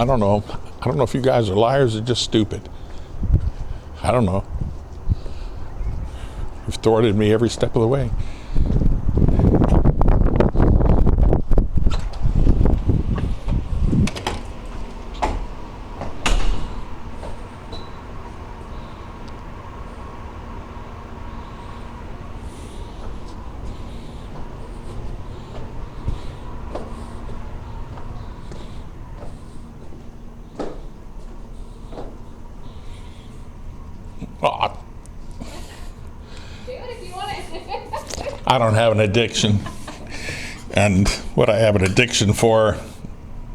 I don't know. I don't know if you guys are liars or just stupid. I don't know. You've thwarted me every step of the way. Oh, I don't have an addiction. And what I have an addiction for,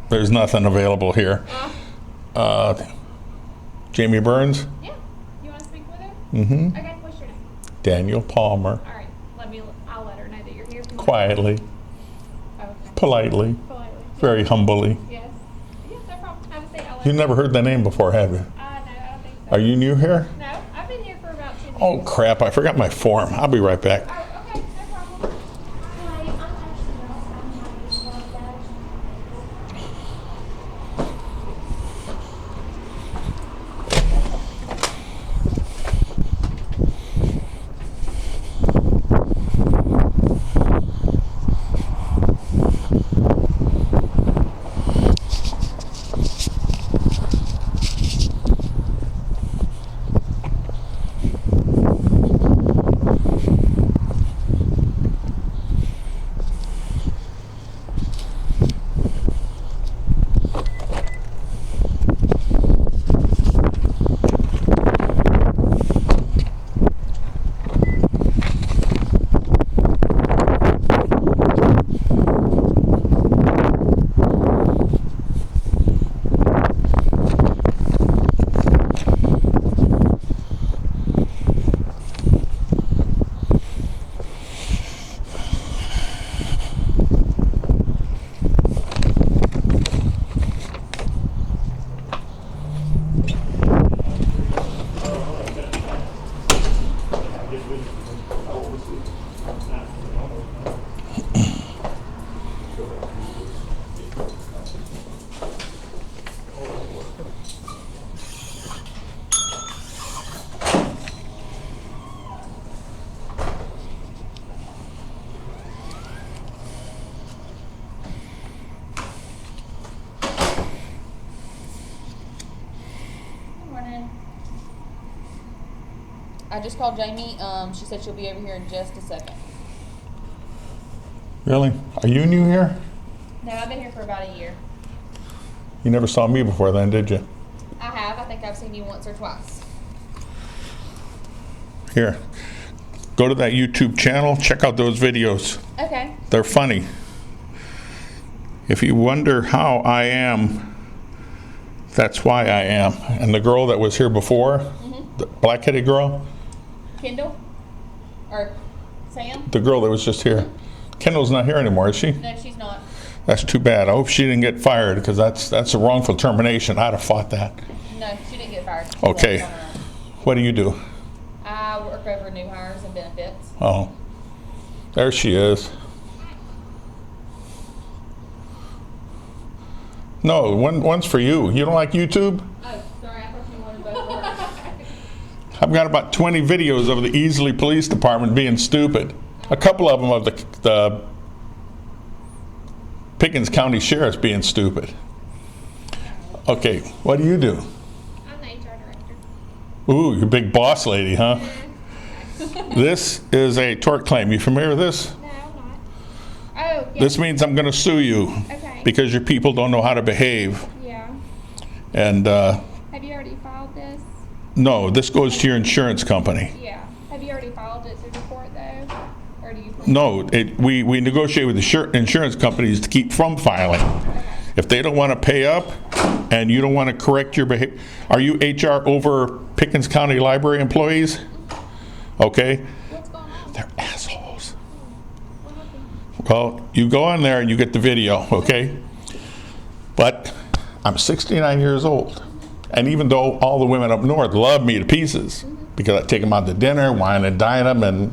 there's nothing available here. Jamie Burns? Yeah. You want to speak with her? Mm-hmm. Okay, what's your name? Daniel Palmer. All right. I'll let her know that you're here. Quietly, Okay. politely, Politely. very humbly. Yes. Yes, no problem. Have a seat. I'll let You her. never heard the name before, have you? No, I don't think so. Are you new here? No, I've been here for about 2 years. Oh crap, I forgot my form. I'll be right back. Oh, okay. No problem. Hi, I'm actually Ross. I'm happy to help that. Good morning. I just called Jamie. She said she'll be over here in just a second. Really? Are you new here? No, I've been here for about a year. You never saw me before then, did you? I have. I think I've seen you once or twice. Here, go to that YouTube channel, check out those videos. Okay. They're funny. If you wonder how I am, that's why I am. And the girl that was here before, the black-headed girl, Kendall? Or Sam? the girl that was just here. Kendall's not here anymore, is she? No, she's not. That's too bad. I hope she didn't get fired, because that's a wrongful termination. I'd have fought that. No, she didn't get fired. She Okay. left on her own. What do you do? I work over new hires and benefits. Oh, there she is. No, one's for you. You don't like YouTube? Oh, sorry. I thought you wanted both of her. I've got about 20 videos of the Easley Police Department being stupid. A couple of them of the Pickens County Sheriff's being stupid. Okay, what do you do? I'm the HR director. Ooh, you're a big boss lady, huh? This is a tort claim. You familiar with this? No, I'm not. Oh, yeah. This means I'm going to sue you Okay. because your people don't know how to behave. Yeah. And Have you already filed this? no, this goes to your insurance company. Yeah. Have you already filed it through the court, though? Or do you? No, we negotiate with the insurance companies to keep from filing. If they don't want to pay up and you don't want to correct your behavior, are you HR over Pickens County Library employees? Okay, What's going on? they're assholes. What happened? Well, you go on there and you get the video, okay? But I'm 69 years old. And even though all the women up north love me to pieces, because I take them out to dinner, wine and dine them, and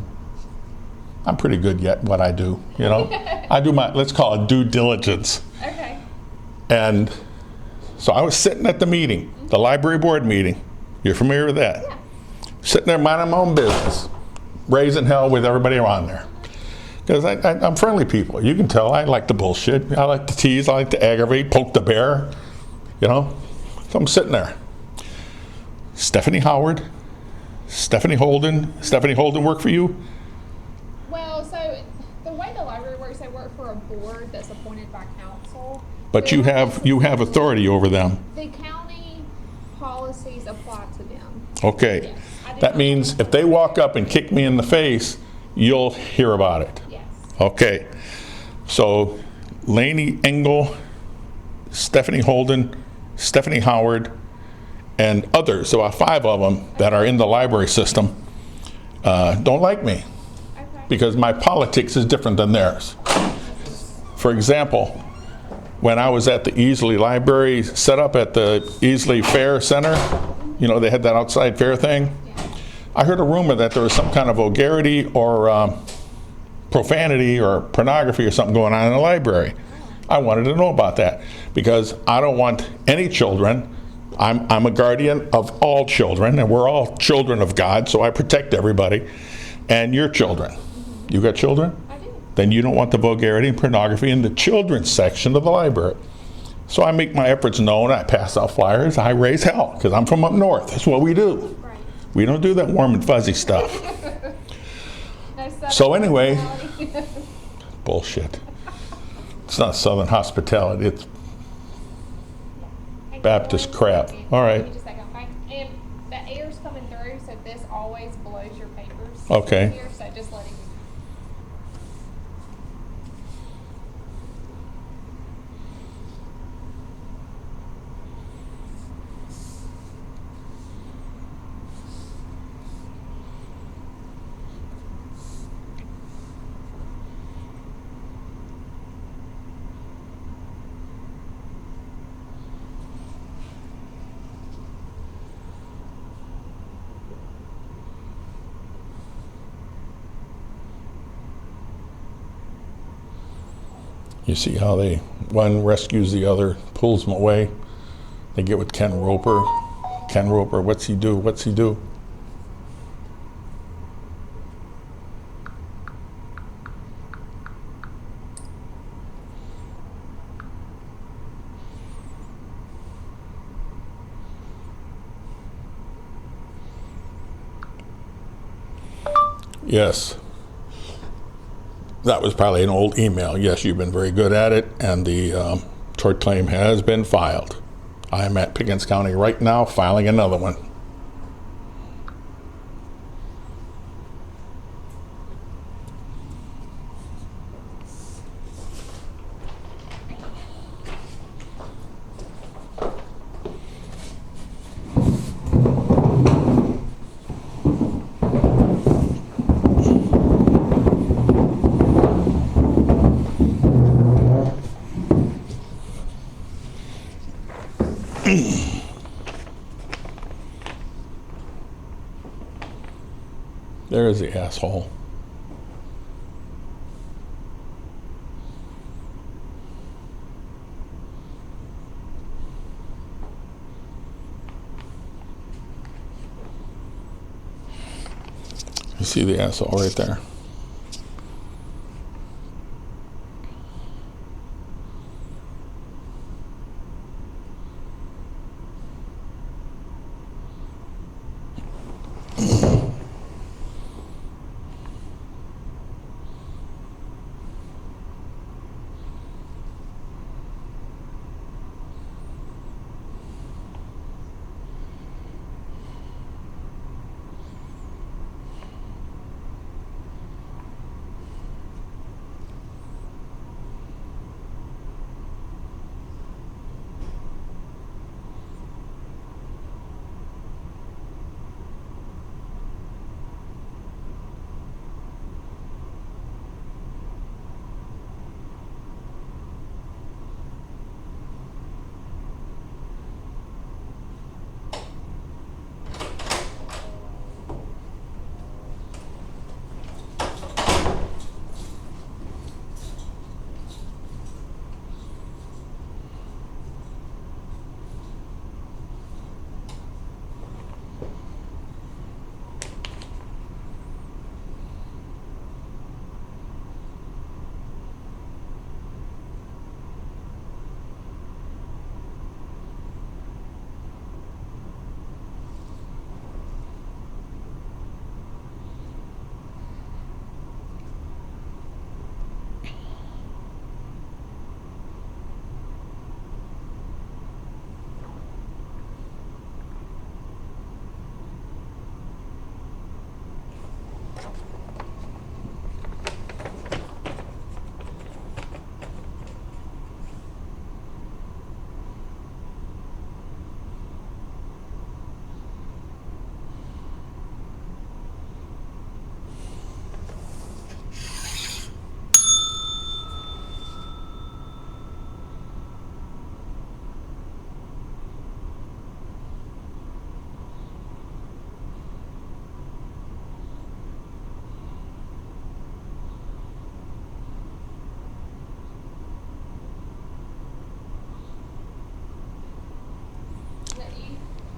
I'm pretty good at what I do, you know? I do my, let's call it due diligence. Okay. And So I was sitting at the meeting, the library board meeting. You're familiar with that? Yeah. Sitting there minding my own business, raising hell with everybody around there. Because I'm friendly people. You can tell I like the bullshit. I like to tease. I like to aggravate, poke the bear, you know. So I'm sitting there. Stephanie Howard, Stephanie Holden. Stephanie Holden work for you? Well, so the way the library works, they work for a board that's appointed by council. But you have authority over them. The county policies apply to them. Okay. Yes, I do That not means know. if they walk up and kick me in the face, you'll hear about it. Yes. Okay. So Lainey Engel, Stephanie Holden, Stephanie Howard, and others, about 5 of them that are in the library system, don't like me Okay. because my politics is different than theirs. For example, when I was at the Easley Library set up at the Easley Fair Center, you know, they had that outside fair thing. I heard a rumor that there was some kind of vulgarity or profanity or pornography or something going on in the library. I wanted to know about that because I don't want any children. I'm a guardian of all children, and we're all children of God, so I protect everybody. And your children. You got children? I do. Then you don't want the vulgarity and pornography in the children's section of the library. So I make my efforts known. I pass out flyers. I raise hell because I'm from up north. That's what we do. Right. We don't do that warm and fuzzy stuff. No Southern So anyway- hospitality. Bullshit. It's not Southern hospitality. It's Hang on Baptist one crap. second. All right. Give me just a second, okay? And the air's coming through, so this always blows your papers. Okay. Here, so just letting you know. You see how one rescues the other, pulls them away. They get with Ken Roper. Ken Roper, what's he do? What's he do? Yes. That was probably an old email. Yes, you've been very good at it, and the tort claim has been filed. I am at Pickens County right now filing another one. There's the asshole. You see the asshole right there.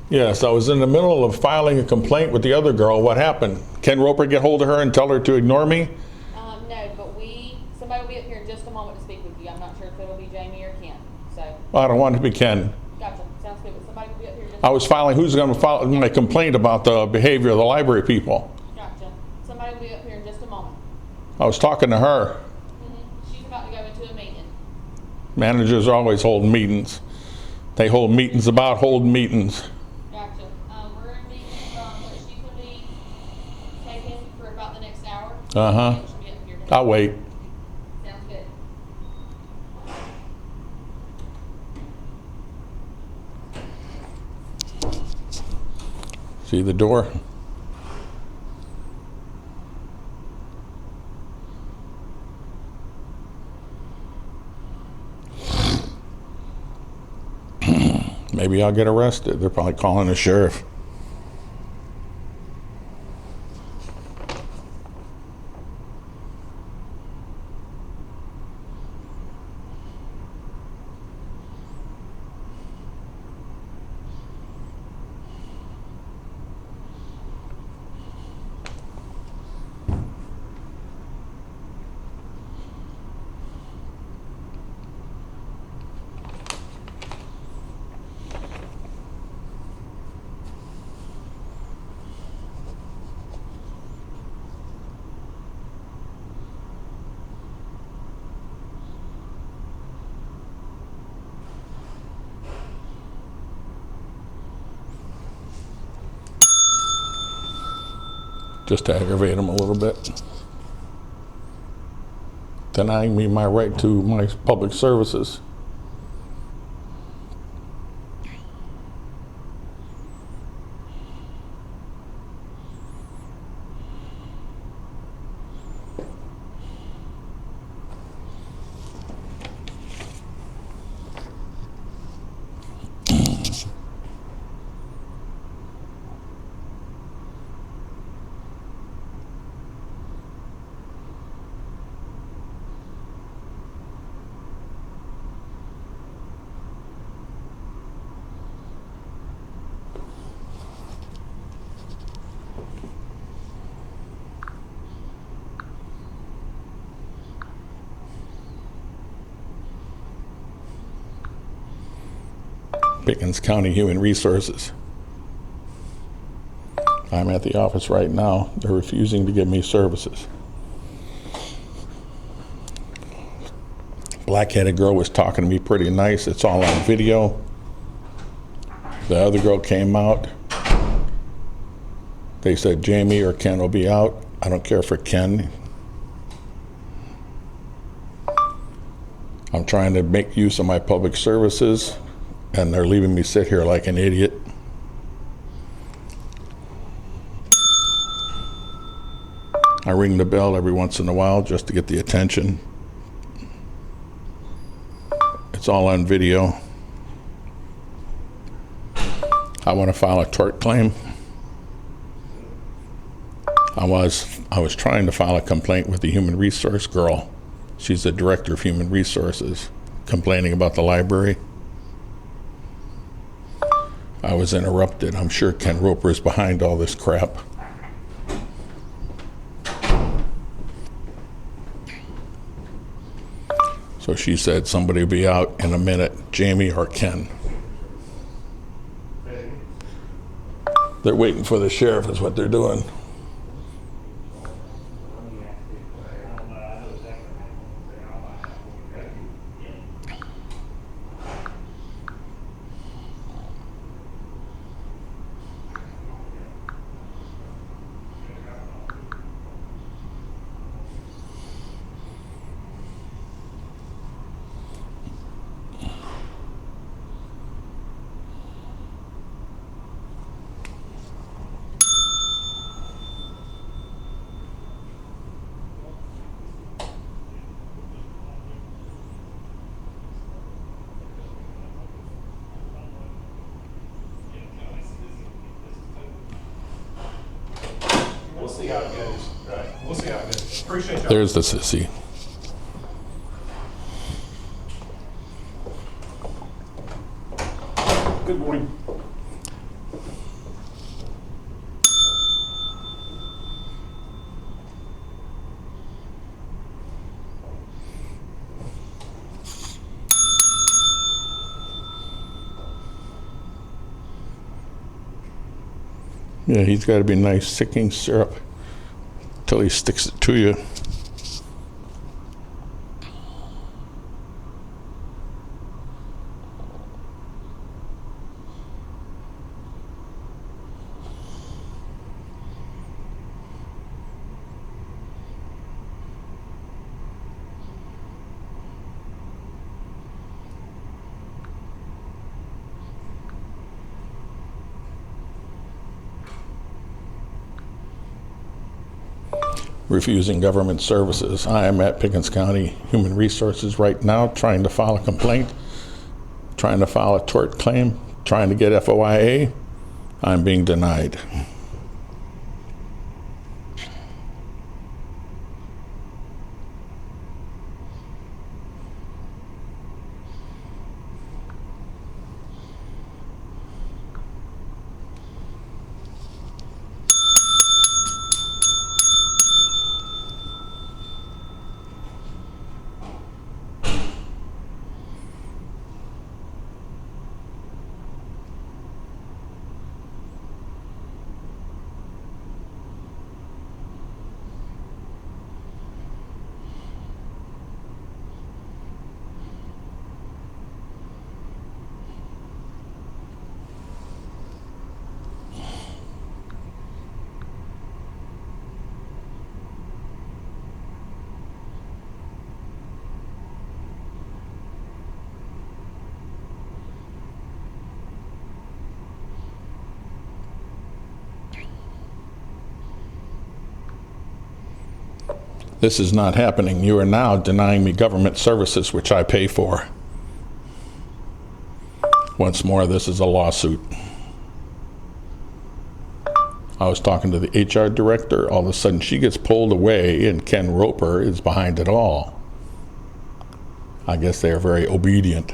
Yes, I was in the middle of filing a complaint with the other girl. What happened? Ken Roper get hold of her and tell her to ignore me? No, but somebody will be up here in just a moment to speak with you. I'm not sure if it'll be Jamie or Ken. So, I don't want it to be Ken. gotcha. Sounds good. But somebody will be up here in just I was filing, who's going to file my complaint about the behavior of the library people? Gotcha. Somebody will be up here in just a moment. I was talking to her. She's about to go into a meeting. Managers are always holding meetings. They hold meetings about holding meetings. Gotcha. We're in meeting, but she's going to be taken for about the next hour. Uh-huh. She'll be up here. I'll wait. Sounds good. See the door? Maybe I'll get arrested. They're probably calling the sheriff. Just to aggravate them a little bit. Denying me my right to my public services. Pickens County Human Resources. I'm at the office right now. They're refusing to give me services. Black-headed girl was talking to me pretty nice. It's all on video. The other girl came out. They said Jamie or Ken will be out. I don't care for Ken. I'm trying to make use of my public services, and they're leaving me sit here like an idiot. I ring the bell every once in a while just to get the attention. It's all on video. I want to file a tort claim. I was trying to file a complaint with the human resource girl. She's the director of human resources, complaining about the library. I was interrupted. I'm sure Ken Roper is behind all this crap. So she said somebody will be out in a minute, Jamie or Ken. They're waiting for the sheriff is what they're doing. We'll see how it goes. Right. We'll see how it goes. Appreciate y'all. There's the sissy. Good morning. Yeah, he's got to be nice sicking syrup till he sticks it to you. Refusing government services. I am at Pickens County Human Resources right now trying to file a complaint, trying to file a tort claim, trying to get FOIA. I'm being denied. This is not happening. You are now denying me government services which I pay for. Once more, this is a lawsuit. I was talking to the HR director. All of a sudden, she gets pulled away, and Ken Roper is behind it all. I guess they are very obedient.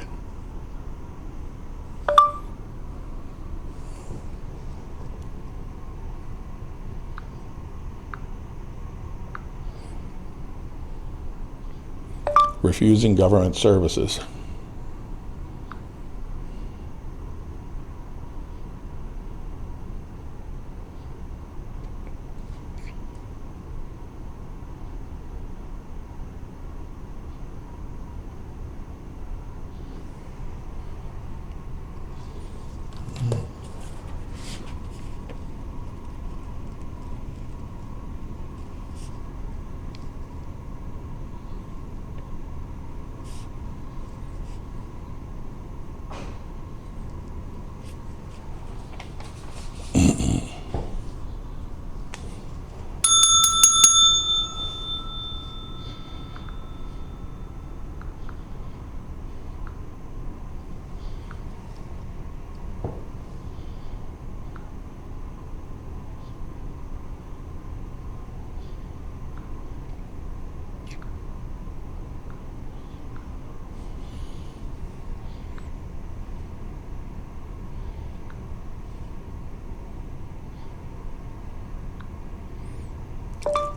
Refusing government services.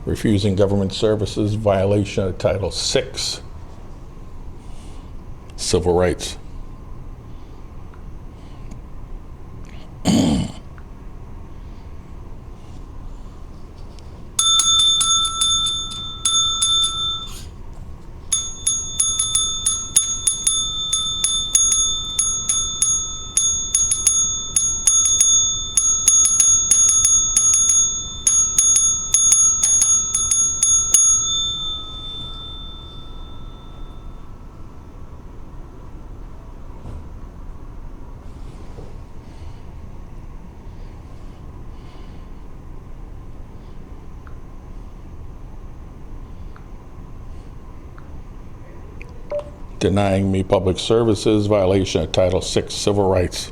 Refusing government services, violation of Title VI, civil rights. Denying me public services, violation of Title VI, civil rights.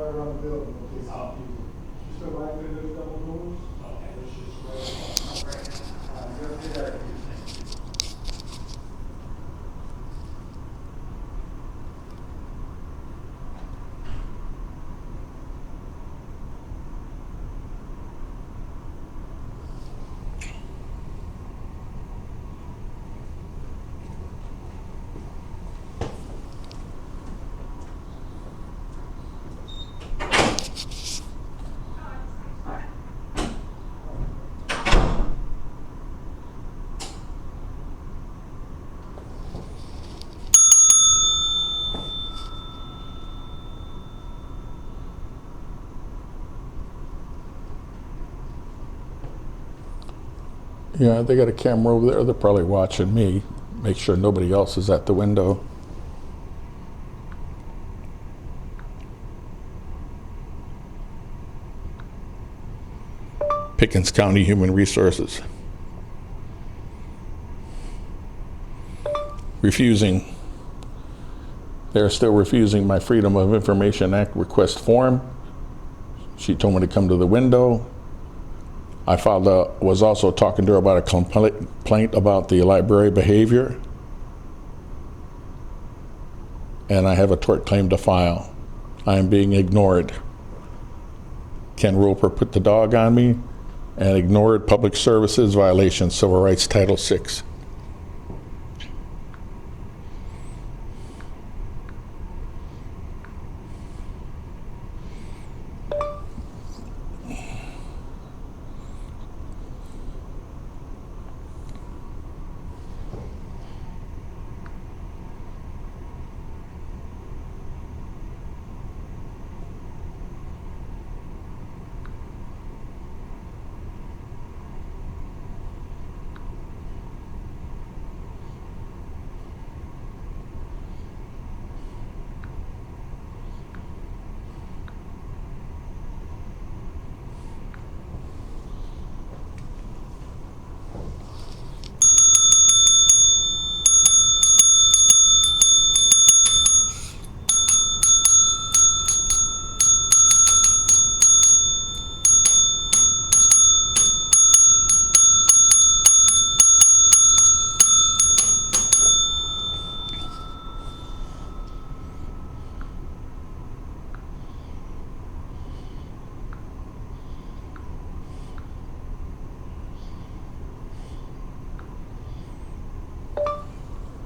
right around the building, in case I'm confused. You still right there, there's double doors? Okay, let's just go. You're gonna do that. Yeah, they got a camera over there. They're probably watching me. Make sure nobody else is at the window. Pickens County Human Resources. Refusing. They're still refusing my Freedom of Information Act request form. She told me to come to the window. I was also talking to her about a complaint about the library behavior. And I have a tort claim to file. I am being ignored. Ken Roper put the dog on me and ignored public services violation, Civil Rights Title VI.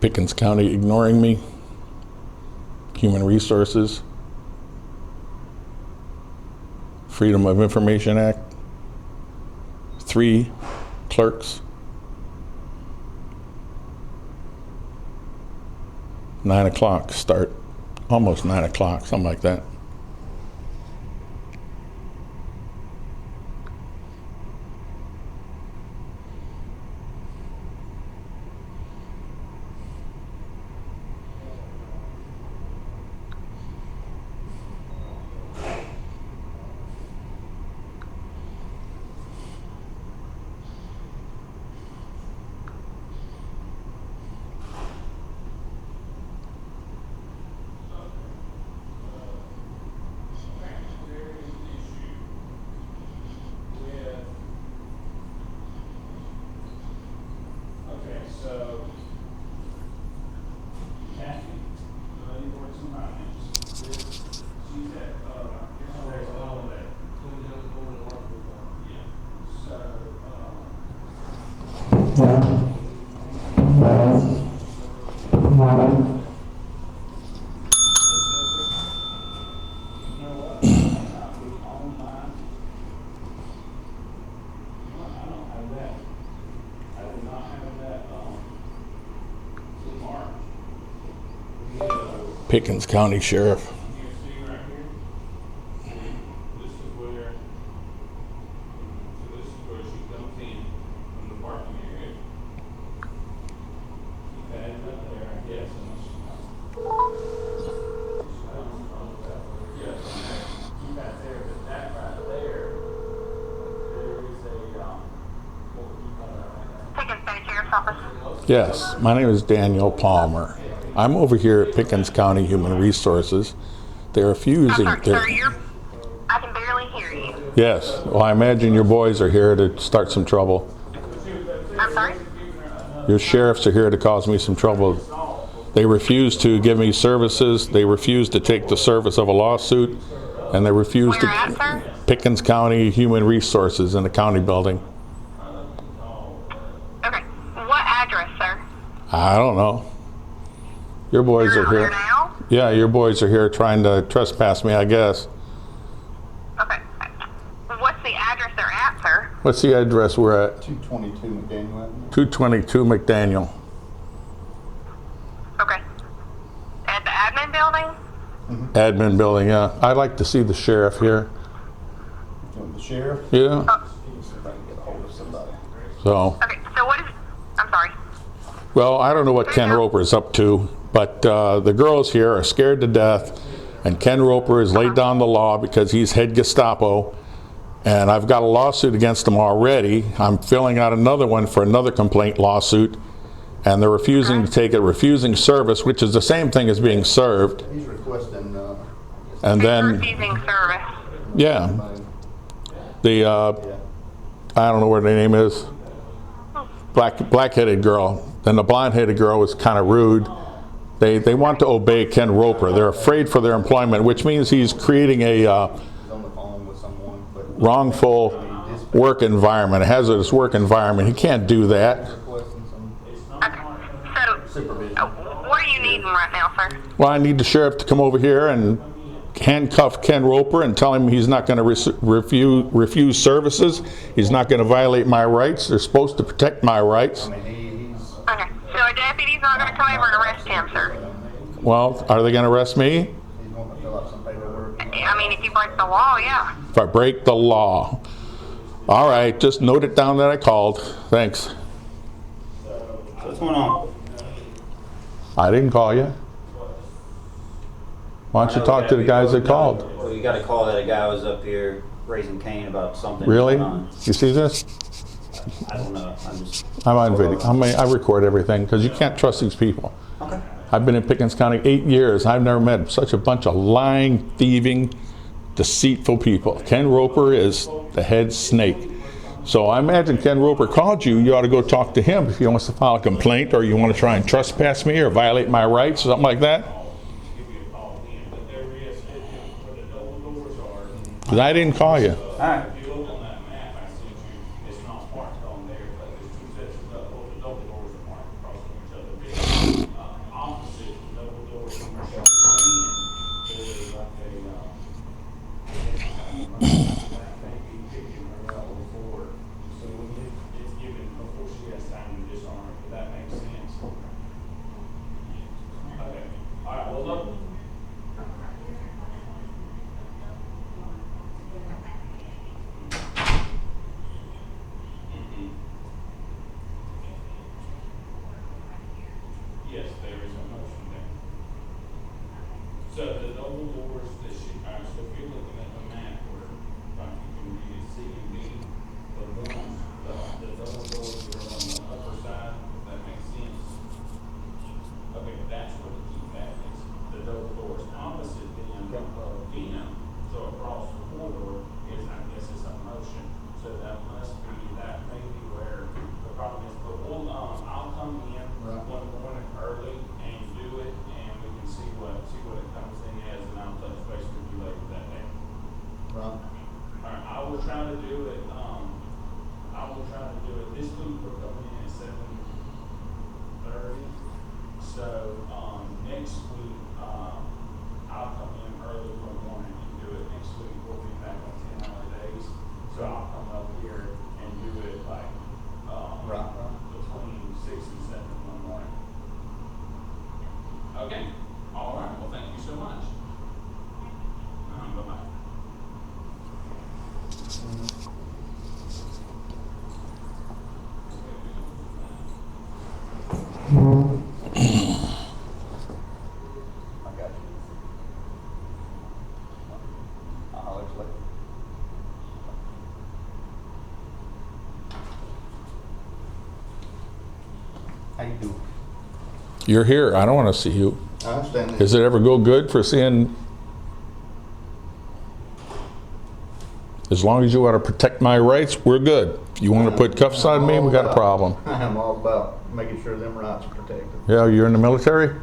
Pickens County ignoring me. Human Resources. Freedom of Information Act. 3 clerks. 9 o'clock start. Almost 9 o'clock, something like that. Okay, so Kathy, you worked some finance. She's at, there's a holiday. Yeah. So, you know what? I'll be online. I don't have that. I did not have that, till March. Pickens County Sheriff. You see right here? This is where, so this is where she comes in from the parking area. Keep that up there, I guess, unless she yes, keep that there, but that right there, there is a, what would you call that right there? Pickens County Sheriff's Office. Yes, my name is Daniel Palmer. I'm over here at Pickens County Human Resources. They're refusing. Sir, you're Yes. Well, I imagine your boys are here to start some trouble. I'm sorry? Your sheriffs are here to cause me some trouble. They refuse to give me services. They refuse to take the service of a lawsuit. And they refuse Where at, sir? Pickens County Human Resources in the county building. Okay. What address, sir? I don't know. Your boys You're are here here. now? Yeah, your boys are here trying to trespass me, I guess. Okay. What's the address they're at, sir? What's the address we're at? 222 McDaniel Avenue. 222 McDaniel. Okay. At the admin building? Admin building, yeah. I'd like to see the sheriff here. You want the sheriff? Yeah. See if I can get a hold of somebody. So, Okay, so what is, I'm sorry. well, I don't know what Ken Roper's up to, but the girls here are scared to death, and Ken Roper has laid down the law because he's head Gestapo, and I've got a lawsuit against him already. I'm filling out another one for another complaint lawsuit, and they're refusing to take it, refusing service, which is the same thing as being served. He's requesting, And They're then, refusing service. yeah, the, I don't know what her name is, black-headed girl. And the blonde-headed girl was kind of rude. They want to obey Ken Roper. They're afraid for their employment, which means he's creating a he's on the phone with someone, but wrongful work environment, a hazardous work environment. He can't do that. requesting some Okay. So, supervision. what are you needing right now, sir? Well, I need the sheriff to come over here and handcuff Ken Roper and tell him he's not going to refuse services. He's not going to violate my rights. They're supposed to protect my rights. I mean, he's Okay. So a deputy's not going to come over and arrest him, sir? Well, are they going to arrest me? he's wanting to fill out some paperwork. I mean, if you break the law, yeah. If I break the law. All right, just note it down that I called. Thanks. So what's going on? I didn't call you. Why don't you talk to the guys that called? Well, you got a call that a guy was up here raising Cain about something Really? going on. You see this? I don't know. I'm on video. I record everything because you can't trust these people. Okay. I've been in Pickens County 8 years. I've never met such a bunch of lying, thieving, deceitful people. Ken Roper is the head snake. So I imagine Ken Roper called you. You ought to go talk to him if he wants to file a complaint or you want to try and trespass me or violate my rights or something like that. Because I didn't call you. All right. If you look on that map I sent you, it's not marked on there, but there's two sets of double doors are marked across from each other. Being opposite double doors from each other. There's like maybe picking her out before, so it's given before she has time to disarm it. Does that make sense? Okay. All right. Well, look. Yes, there is a motion there. So the double doors that she, so if you're looking at the map where, like you can read it, C and D, the ones, the double doors that are on the upper side, if that makes sense. Okay, that's where the keypad is, the double doors opposite them, so across the corridor is, I guess it's a motion. So that must be, that may be where the problem is, but we'll, I'll come in one morning early and do it, and we can see what it comes in as, and I'll touch base with you later that day. Right. Alright, I will try to do it, this week we're coming in at 7:30. So, next week, I'll come in early one morning and do it. Next week we'll be back on 10-hour days. So I'll come up here and do it like, Right. between 6 and 7 one morning. Okay, all right, well, thank you so much. Bye-bye. I got you. I'll holler at you later. How you doing? You're here. I don't want to see you. I understand that. Does it ever go good for seeing? As long as you want to protect my rights, we're good. If you want to put cuffs on me, we got a problem. I'm all about making sure them rights are protected. Yeah, you're in the military?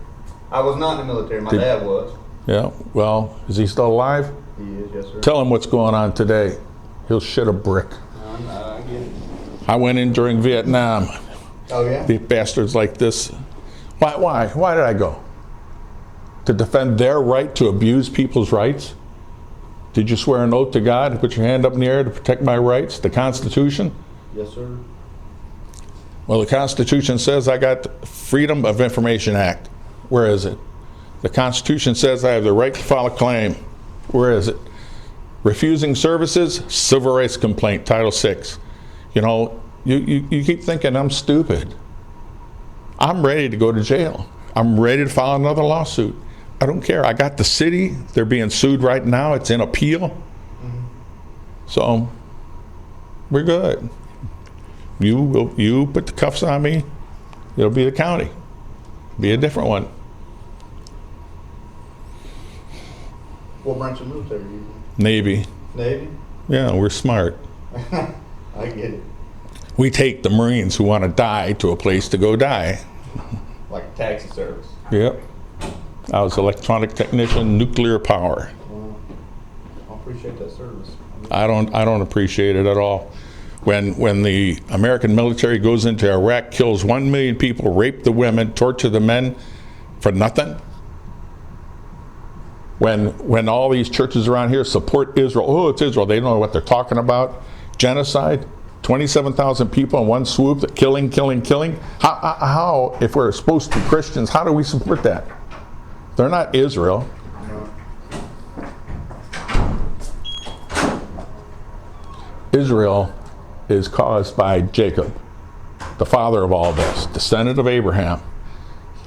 I was not in the military. My dad was. Yeah, well, is he still alive? He is, yes, sir. Tell him what's going on today. He'll shit a brick. I get it. I went in during Vietnam. Oh, yeah? The bastards like this. Why did I go? To defend their right to abuse people's rights? Did you swear an oath to God to put your hand up in the air to protect my rights? The Constitution? Yes, sir. Well, the Constitution says I got the Freedom of Information Act. Where is it? The Constitution says I have the right to file a claim. Where is it? Refusing services, civil rights complaint, Title VI. You know, you keep thinking I'm stupid. I'm ready to go to jail. I'm ready to file another lawsuit. I don't care. I got the city. They're being sued right now. It's in appeal. So we're good. You put the cuffs on me, it'll be the county. Be a different one. What branch of military are you in? Navy. Navy? Yeah, we're smart. I get it. We take the Marines who want to die to a place to go die. Like a taxi service. Yep. I was electronic technician, nuclear power. I appreciate that service. I don't appreciate it at all. When the American military goes into Iraq, kills 1 million people, rape the women, torture the men for nothing. When all these churches around here support Israel, oh, it's Israel, they don't know what they're talking about. Genocide, 27,000 people in one swoop, killing. How, if we're supposed to be Christians, how do we support that? They're not Israel. Israel is caused by Jacob, the father of all this, descendant of Abraham.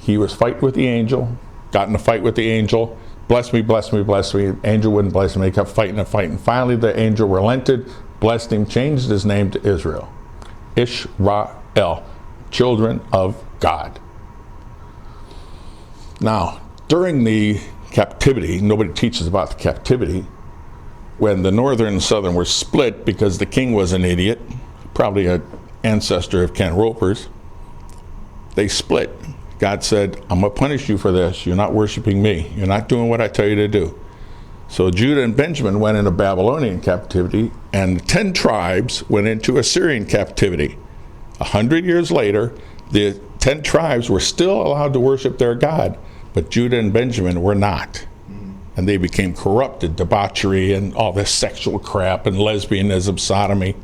He was fighting with the angel, got in a fight with the angel, bless me, bless me, bless me. Angel wouldn't bless him, he kept fighting and fighting. Finally, the angel relented, blessed him, changed his name to Israel. Israel, children of God. Now, during the captivity, nobody teaches about the captivity, when the northern and southern were split because the king was an idiot, probably an ancestor of Ken Roper's, they split. God said, I'm going to punish you for this. You're not worshiping me. You're not doing what I tell you to do. So Judah and Benjamin went into Babylonian captivity, and the 10 tribes went into Assyrian captivity. 100 years later, the 10 tribes were still allowed to worship their God, but Judah and Benjamin were not. And they became corrupted, debauchery, and all this sexual crap, and lesbianism, sodomy.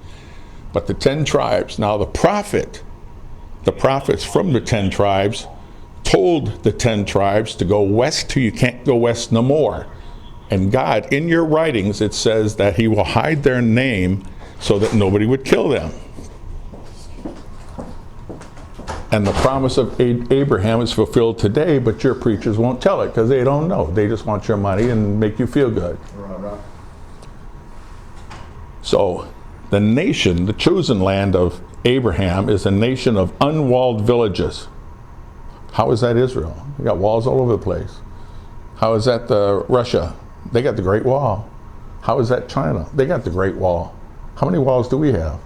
But the 10 tribes, now the prophets from the 10 tribes told the 10 tribes to go west till you can't go west no more. And God, in your writings, it says that he will hide their name so that nobody would kill them. And the promise of Abraham is fulfilled today, but your preachers won't tell it because they don't know. They just want your money and make you feel good. Right. So the nation, the chosen land of Abraham, is a nation of unwalled villages. How is that Israel? They got walls all over the place. How is that Russia? They got the Great Wall. How is that China? They got the Great Wall. How many walls do we have?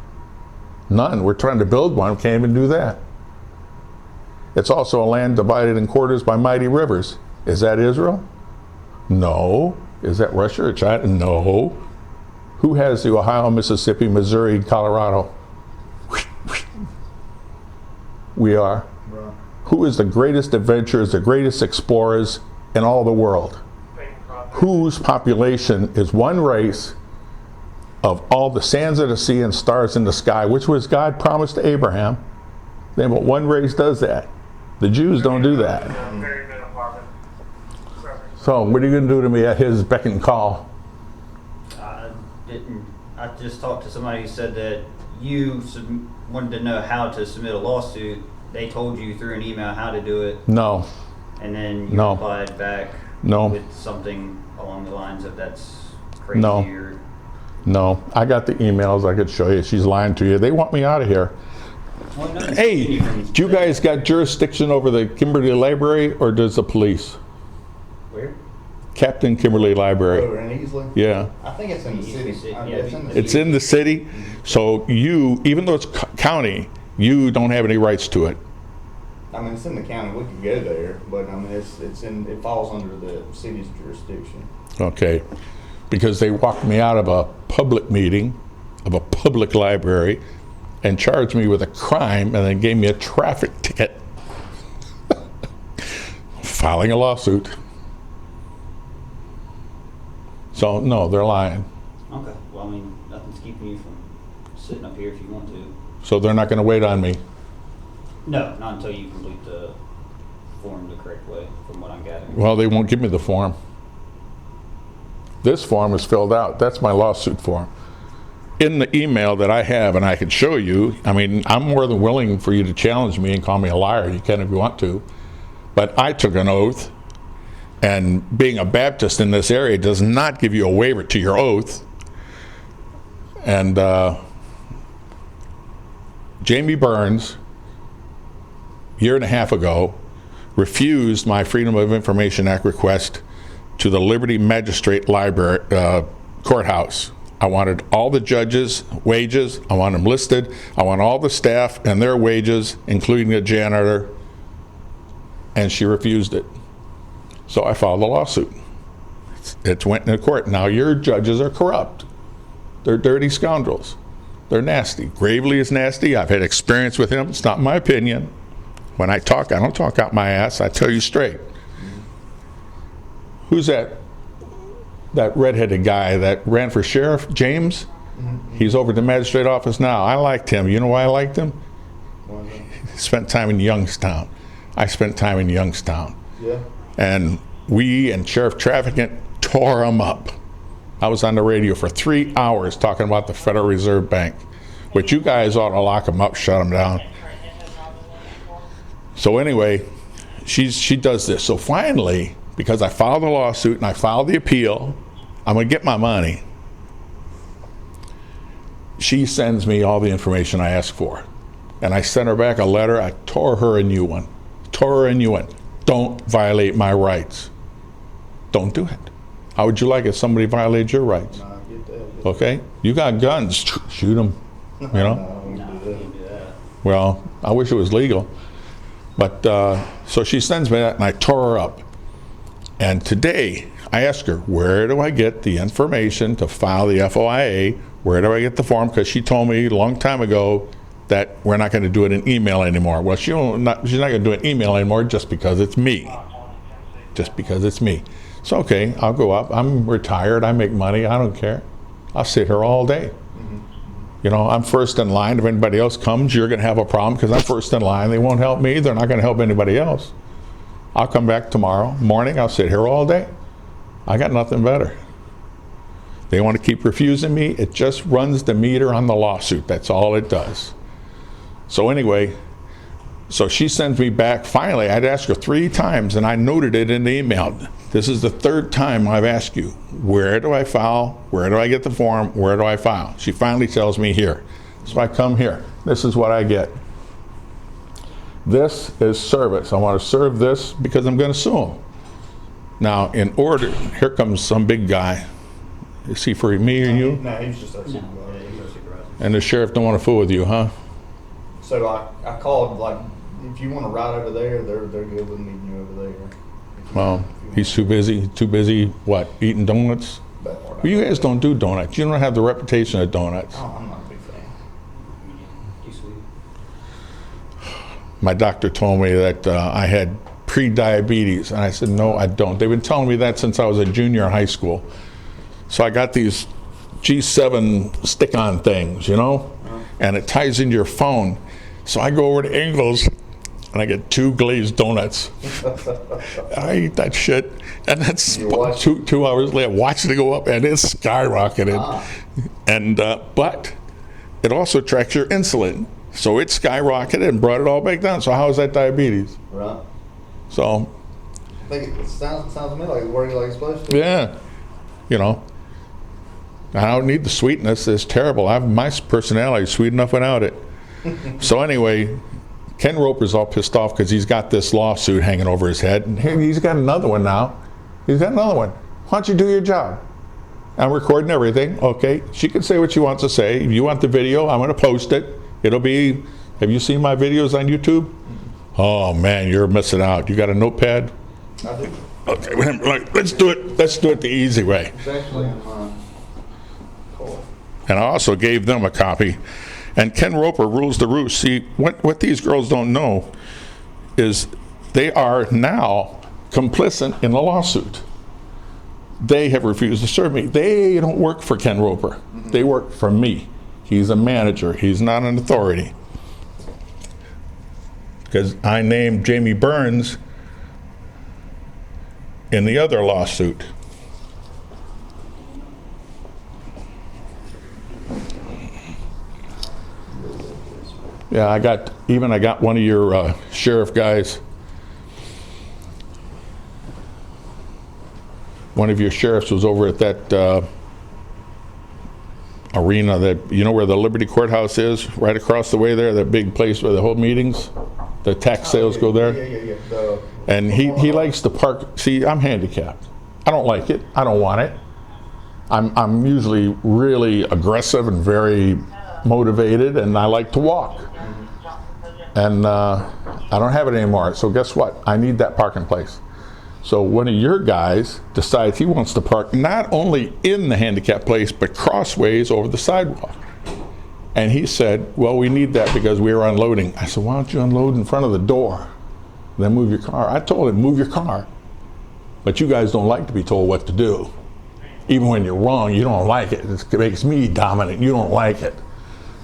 None. We're trying to build one. We can't even do that. It's also a land divided in quarters by mighty rivers. Is that Israel? No. Is that Russia or China? No. Who has the Ohio, Mississippi, Missouri, Colorado? We are. Right. Who is the greatest adventurers, the greatest explorers in all the world? Whose population is one race of all the sands of the sea and stars in the sky, which was God promised to Abraham? Then but one race does that. The Jews don't do that. So what are you going to do to me at his beck and call? I just talked to somebody who said that you wanted to know how to submit a lawsuit. They told you through an email how to do it. No. And then you No. replied back No. with something along the lines of that's crazy. No. Or, No. I got the emails. I could show you. She's lying to you. They want me out of here. well, no, Hey, do you guys got jurisdiction over the Kimberly Library, or does the police? Where? Captain Kimberly Library. Over in Easley? Yeah. I think it's in the city. Yeah, It's in the It's in the city, so you, even though it's county, you don't have any rights to it. I mean, it's in the county. We could go there, but I mean, it falls under the city's jurisdiction. Okay, because they walked me out of a public meeting, of a public library, and charged me with a crime and then gave me a traffic ticket. Filing a lawsuit. So, no, they're lying. Okay, well, I mean, nothing's keeping you from sitting up here if you want to. So they're not gonna wait on me. No, not until you complete the form the correct way, from what I'm gathering. Well, they won't give me the form. This form is filled out. That's my lawsuit form. In the email that I have, and I can show you, I mean, I'm more than willing for you to challenge me and call me a liar. You can if you want to. But I took an oath, and being a Baptist in this area does not give you a waiver to your oath. And Jamie Burns, a year and a half ago, refused my Freedom of Information Act request to the Liberty Magistrate Library courthouse. I wanted all the judges' wages. I want them listed. I want all the staff and their wages, including the janitor. And she refused it. So I filed a lawsuit. It went in court. Now your judges are corrupt. They're dirty scoundrels. They're nasty. Gravely is nasty. I've had experience with him. It's not my opinion. When I talk, I don't talk out my ass. I tell you straight. Who's that redheaded guy that ran for sheriff? James? He's over at the magistrate office now. I liked him. You know why I liked him? He spent time in Youngstown. I spent time in Youngstown. Yeah. And we and Sheriff Trafficant tore him up. I was on the radio for 3 hours talking about the Federal Reserve Bank, which you guys ought to lock them up, shut them down. So anyway, she does this. So finally, because I filed the lawsuit and I filed the appeal, I'm gonna get my money. She sends me all the information I asked for. And I sent her back a letter. I tore her a new one. Don't violate my rights. Don't do it. How would you like if somebody violated your rights? No, I get that. Okay? You got guns, shoot them, you know? No, we No, do you that. can't do that. Well, I wish it was legal. But, so she sends me that and I tore her up. And today, I asked her, where do I get the information to file the FOIA? Where do I get the form? Because she told me a long time ago that we're not going to do it in email anymore. Well, she's not going to do it in email anymore just because it's me. Just because it's me. So, okay, I'll go up. I'm retired. I make money. I don't care. I'll sit here all day. You know, I'm first in line. If anybody else comes, you're going to have a problem because I'm first in line. They won't help me. They're not going to help anybody else. I'll come back tomorrow morning. I'll sit here all day. I got nothing better. They want to keep refusing me. It just runs the meter on the lawsuit. That's all it does. So anyway, so she sends me back. Finally, I'd asked her 3 times, and I noted it in the email. This is the 3rd time I've asked you, where do I file? Where do I get the form? Where do I file? She finally tells me here. So I come here. This is what I get. This is service. I want to serve this because I'm going to sue him. Now, in order, here comes some big guy. Is he for me or you? No, he's just our No, supervisor. he's our supervisor. And the sheriff don't want to fool with you, huh? So I called, like, if you want to ride over there, they're good with meeting you over there. Well, he's too busy, what, eating donuts? That part Well, you guys don't do donuts. You don't have the reputation of donuts. Oh, I'm not a big fan. Too sweet. My doctor told me that I had pre-diabetes, and I said, no, I don't. They've been telling me that since I was a junior in high school. So I got these G7 stick-on things, you know, and it ties into your phone. So I go over to Ingles, and I get 2 glazed donuts. I eat that shit, and that's You watch two hours later. Watch it go up, and it's skyrocketed. And but it also tracks your insulin, so it skyrocketed and brought it all back down. So how is that diabetes? Right. So I think it sounds to me like it's working like it's supposed to. yeah, you know, I don't need the sweetness. It's terrible. My personality is sweet enough without it. So anyway, Ken Roper's all pissed off because he's got this lawsuit hanging over his head, and he's got another one now. He's got another one. Why don't you do your job? I'm recording everything. Okay, she can say what she wants to say. If you want the video, I'm going to post it. It'll be, have you seen my videos on YouTube? Oh man, you're missing out. You got a notepad? I do. Okay, let's do it. Let's do it the easy way. It's actually in my car. And I also gave them a copy. And Ken Roper rules the roost. See, what these girls don't know is they are now complicit in the lawsuit. They have refused to serve me. They don't work for Ken Roper. They work for me. He's a manager. He's not an authority. Because I named Jamie Burns in the other lawsuit. Yeah, I got one of your sheriff guys. One of your sheriffs was over at that arena, that, you know where the Liberty Courthouse is, right across the way there, that big place where the whole meetings, the tax sales go there. Yeah. And he likes to park. See, I'm handicapped. I don't like it. I don't want it. I'm usually really aggressive and very motivated, and I like to walk. And I don't have it anymore. So guess what? I need that parking place. So one of your guys decides he wants to park not only in the handicap place, but crossways over the sidewalk. And he said, well, we need that because we were unloading. I said, why don't you unload in front of the door, then move your car? I told him, move your car. But you guys don't like to be told what to do. Even when you're wrong, you don't like it. It makes me dominant. You don't like it.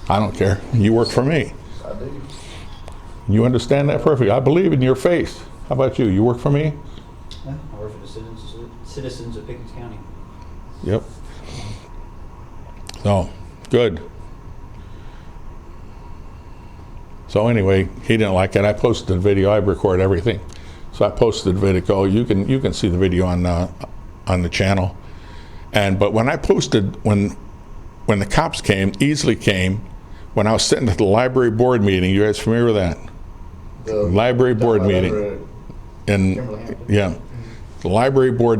I don't care. You work for me. I do. You understand that perfectly. I believe in your face. How about you? You work for me? Yeah, I work for the citizens of Pickens County. Yep. So, good. So anyway, he didn't like it. I posted the video. I record everything. So I posted the video. You can see the video on the channel. But when I posted, when the cops came, easily came, when I was sitting at the library board meeting, you guys familiar with that? The Library board meeting. over at And Kimberly Hampton. yeah, the library board meeting.